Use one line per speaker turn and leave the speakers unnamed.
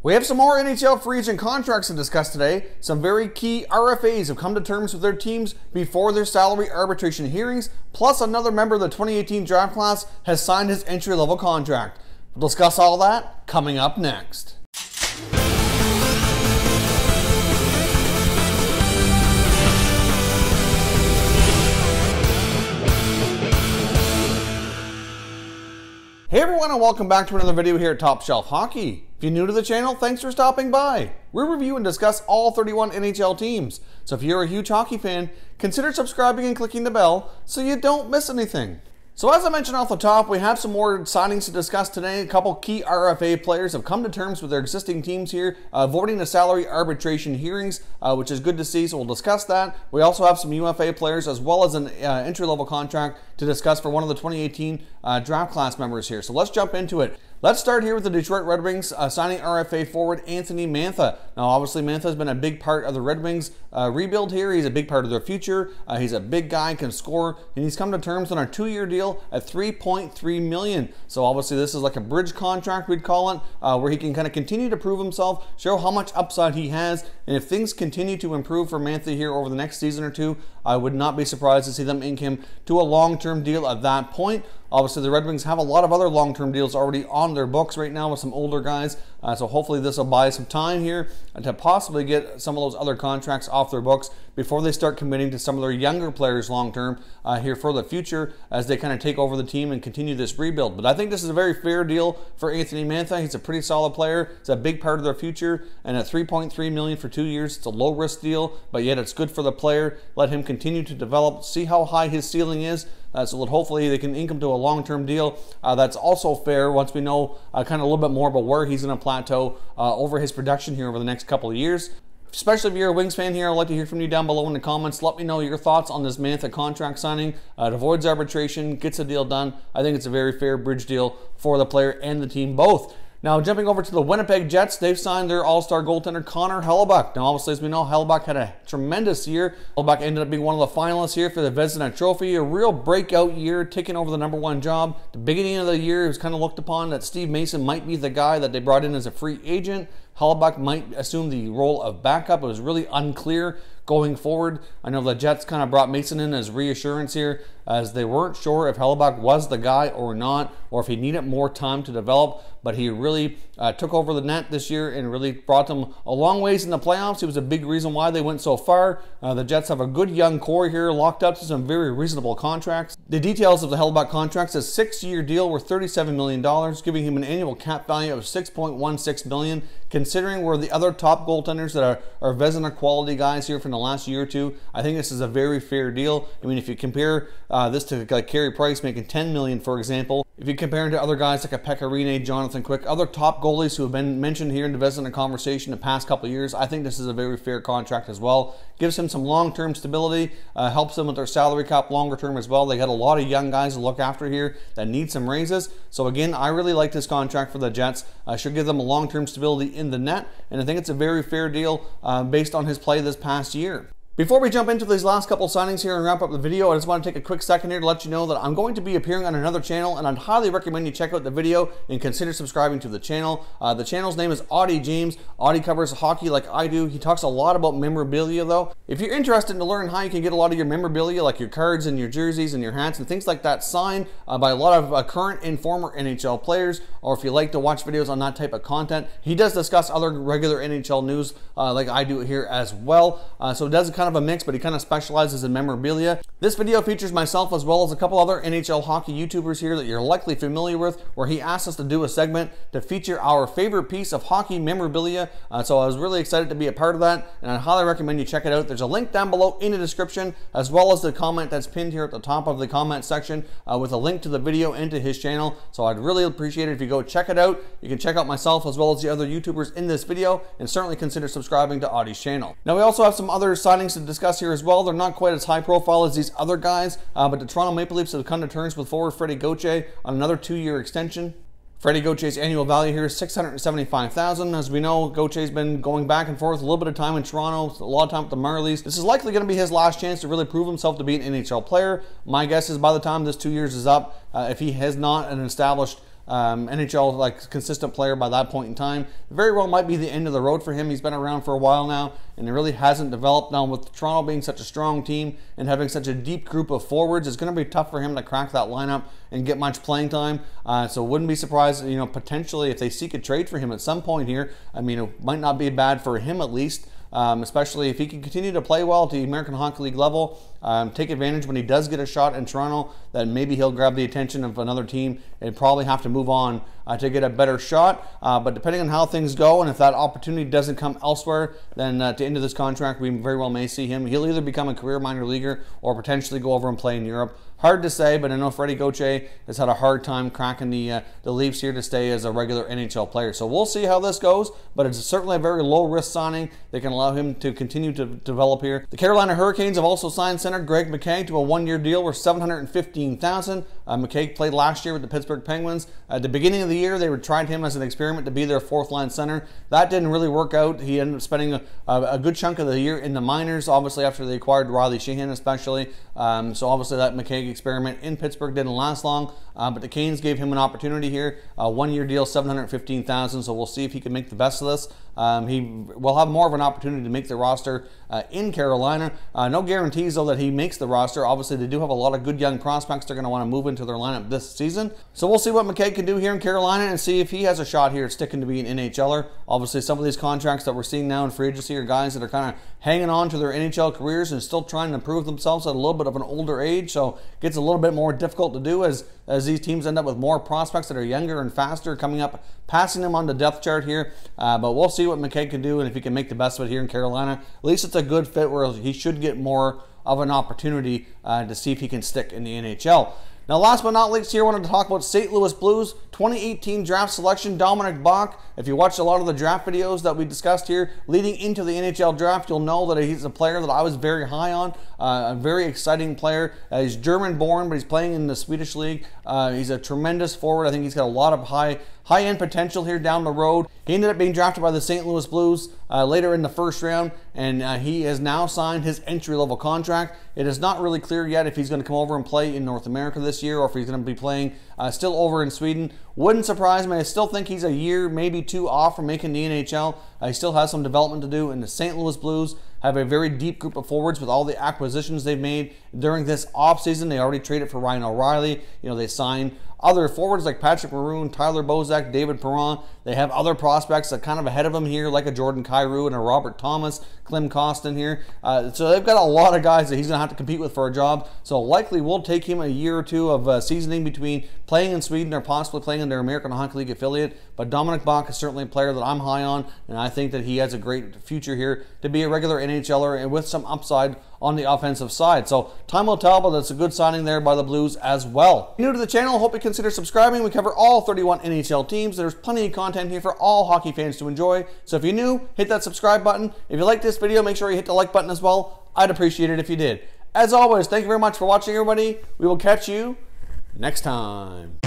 We have some more NHL free agent contracts to discuss today. Some very key RFAs have come to terms with their teams before their salary arbitration hearings, plus another member of the 2018 draft class has signed his entry-level contract. We'll discuss all that coming up next. Hey everyone, and welcome back to another video here at Top Shelf Hockey. If you're new to the channel, thanks for stopping by. We review and discuss all 31 NHL teams, so if you're a huge hockey fan, consider subscribing and clicking the bell so you don't miss anything. So as I mentioned off the top, we have some more signings to discuss today. A couple key RFA players have come to terms with their existing teams here, avoiding the salary arbitration hearings, which is good to see, so we'll discuss that. We also have some UFA players as well as an entry-level contract to discuss for one of the 2018 draft class members here. So let's jump into it. Let's start here with the Detroit Red Wings signing RFA forward Anthony Mantha. Now, obviously, Mantha has been a big part of the Red Wings rebuild here. He's a big part of their future. He's a big guy, can score, and he's come to terms on a 2-year deal at $3.3 million. So obviously, this is like a bridge contract, we'd call it, where he can kind of continue to prove himself, show how much upside he has, and if things continue to improve for Mantha here over the next season or two, I would not be surprised to see them ink him to a long-term deal at that point. Obviously, the Red Wings have a lot of other long-term deals already on their books right now with some older guys, so hopefully this will buy some time here to possibly get some of those other contracts off their books before they start committing to some of their younger players long-term here for the future as they kind of take over the team and continue this rebuild. But I think this is a very fair deal for Anthony Mantha. He's a pretty solid player. It's a big part of their future, and at $3.3 million for 2 years, it's a low-risk deal, but yet it's good for the player. Let him continue to develop, see how high his ceiling is, so that hopefully they can ink him to a long-term deal that's also fair once we know kind of a little bit more about where he's going to plateau over his production here over the next couple of years. Especially if you're a Wings fan here, I'd like to hear from you down below in the comments. Let me know your thoughts on this Mantha contract signing. It avoids arbitration, gets the deal done. I think it's a very fair bridge deal for the player and the team both. Now, jumping over to the Winnipeg Jets, they've signed their all-star goaltender, Connor Hellebuyck. Now, obviously, as we know, Hellebuyck had a tremendous year. Hellebuyck ended up being one of the finalists here for the Vezina Trophy. A real breakout year, taking over the #1 job. The beginning of the year, it was kind of looked upon that Steve Mason might be the guy that they brought in as a free agent. Hellebuyck might assume the role of backup. It was really unclear going forward. I know the Jets kind of brought Mason in as reassurance here, as they weren't sure if Hellebuyck was the guy or not, or if he needed more time to develop, but he really took over the net this year and really brought them a long ways in the playoffs. He was a big reason why they went so far. The Jets have a good young core here, locked up to some very reasonable contracts. The details of the Hellebuyck contracts, a 6-year deal worth $37 million, giving him an annual cap value of $6.16 million. Considering where the other top goaltenders that are Vezina quality guys here from the last year or two, I think this is a very fair deal. I mean, if you compare this to like Carey Price making $10 million, for example, if you compare him to other guys like a Pekka Rinne, Jonathan Quick, other top goalies who have been mentioned here in the Vezina conversation the past couple of years, I think this is a very fair contract as well. Gives him some long-term stability, helps them with their salary cap longer term as well. They got a lot of young guys to look after here that need some raises. So again, I really like this contract for the Jets. Should give them a long-term stability in the net, and I think it's a very fair deal based on his play this past year. Before we jump into these last couple signings here and wrap up the video, I just want to take a quick second here to let you know that I'm going to be appearing on another channel, and I'd highly recommend you check out the video and consider subscribing to the channel. The channel's name is Audie James. Audie covers hockey like I do. He talks a lot about memorabilia though. If you're interested to learn how you can get a lot of your memorabilia, like your cards and your jerseys and your hats and things like that, signed by a lot of current and former NHL players, or if you like to watch videos on that type of content, he does discuss other regular NHL news like I do here as well. So it does kind of a mix, but he kind of specializes in memorabilia. This video features myself as well as a couple other NHL hockey YouTubers here that you're likely familiar with, where he asked us to do a segment to feature our favorite piece of hockey memorabilia. So I was really excited to be a part of that, and I highly recommend you check it out. There's a link down below in the description, as well as the comment that's pinned here at the top of the comment section with a link to the video and to his channel. So I'd really appreciate it if you go check it out. You can check out myself as well as the other YouTubers in this video, and certainly consider subscribing to Audie's channel. Now, we also have some other signings to discuss here as well. They're not quite as high profile as these other guys, but the Toronto Maple Leafs have come to terms with forward Freddie Gauthier on another 2-year extension. Freddie Gauthier's annual value here is $675,000. As we know, Gauthier's been going back and forth, a little bit of time in Toronto, a lot of time with the Marlies. This is likely going to be his last chance to really prove himself to be an NHL player. My guess is by the time this 2 years is up, if he has not an established NHL like consistent player by that point in time. Very well might be the end of the road for him. He's been around for a while now, and it really hasn't developed. Now with Toronto being such a strong team and having such a deep group of forwards, it's going to be tough for him to crack that lineup and get much playing time. So wouldn't be surprised, you know, potentially if they seek a trade for him at some point here. I mean, it might not be bad for him at least. Especially if he can continue to play well at the American Hockey League level, take advantage when he does get a shot in Toronto, then maybe he'll grab the attention of another team and probably have to move on to get a better shot. But depending on how things go and if that opportunity doesn't come elsewhere, then at the end of this contract, we very well may see him. He'll either become a career minor leaguer or potentially go over and play in Europe. Hard to say, but I know Freddie Gauthier has had a hard time cracking the Leafs here to stay as a regular NHL player. So we'll see how this goes, but it's certainly a very low-risk signing that can allow him to continue to develop here. The Carolina Hurricanes have also signed center Greg Mccain to a one-year deal worth $715,000. McCain played last year with the Pittsburgh Penguins. At the beginning of the year, they tried him as an experiment to be their fourth-line center. That didn't really work out. He ended up spending a good chunk of the year in the minors, obviously after they acquired Riley Sheehan especially. So obviously that McCain experiment in Pittsburgh didn't last long, but the Canes gave him an opportunity here. A one-year deal, $715,000, so we'll see if he can make the best of this. He will have more of an opportunity to make the roster in Carolina. No guarantees, though, that he makes the roster. Obviously, they do have a lot of good young prospects they're going to want to move into their lineup this season. So we'll see what McCain can do here in Carolina and see if he has a shot here at sticking to be an NHLer. Obviously, some of these contracts that we're seeing now in free agency are guys that are kind of hanging on to their NHL careers and still trying to prove themselves at a little bit of an older age. So it gets a little bit more difficult to do as these teams end up with more prospects that are younger and faster coming up, passing them on the depth chart here. But we'll see what McCain can do and if he can make the best of it here in Carolina. At least it's a good fit where he should get more of an opportunity to see if he can stick in the NHL. Now, last but not least here, I wanted to talk about St. Louis Blues 2018 draft selection, Dominic Bach. If you watched a lot of the draft videos that we discussed here leading into the NHL draft, you'll know that he's a player that I was very high on, a very exciting player. He's German-born, but he's playing in the Swedish league. He's a tremendous forward. I think he's got a lot of high-end potential here down the road. He ended up being drafted by the St. Louis Blues later in the first round, and he has now signed his entry-level contract. It is not really clear yet if he's going to come over and play in North America this year or if he's going to be playing still over in Sweden. Wouldn't surprise me. I still think he's a year, maybe two off from making the NHL. He still has some development to do, and the St. Louis Blues have a very deep group of forwards with all the acquisitions they've made during this offseason. They already traded for Ryan O'Reilly. You know, they signed other forwards like Patrick Maroon, Tyler Bozak, David Perron. They have other prospects that kind of ahead of them here, like a Jordan Kyrou and a Robert Thomas, Clem Costin here. So they've got a lot of guys that he's going to have to compete with for a job. So likely will take him a year or two of seasoning between playing in Sweden or possibly playing in their American Hockey League affiliate. But Dominic Bach is certainly a player that I'm high on, and I think that he has a great future here to be a regular NHLer and with some upside on the offensive side. So time will tell, but that's a good signing there by the Blues as well. If you're new to the channel, hope you consider subscribing. We cover all 31 NHL teams. There's plenty of content here for all hockey fans to enjoy. So if you're new, hit that subscribe button. If you like this video, make sure you hit the like button as well. I'd appreciate it if you did. As always, thank you very much for watching, everybody. We will catch you next time.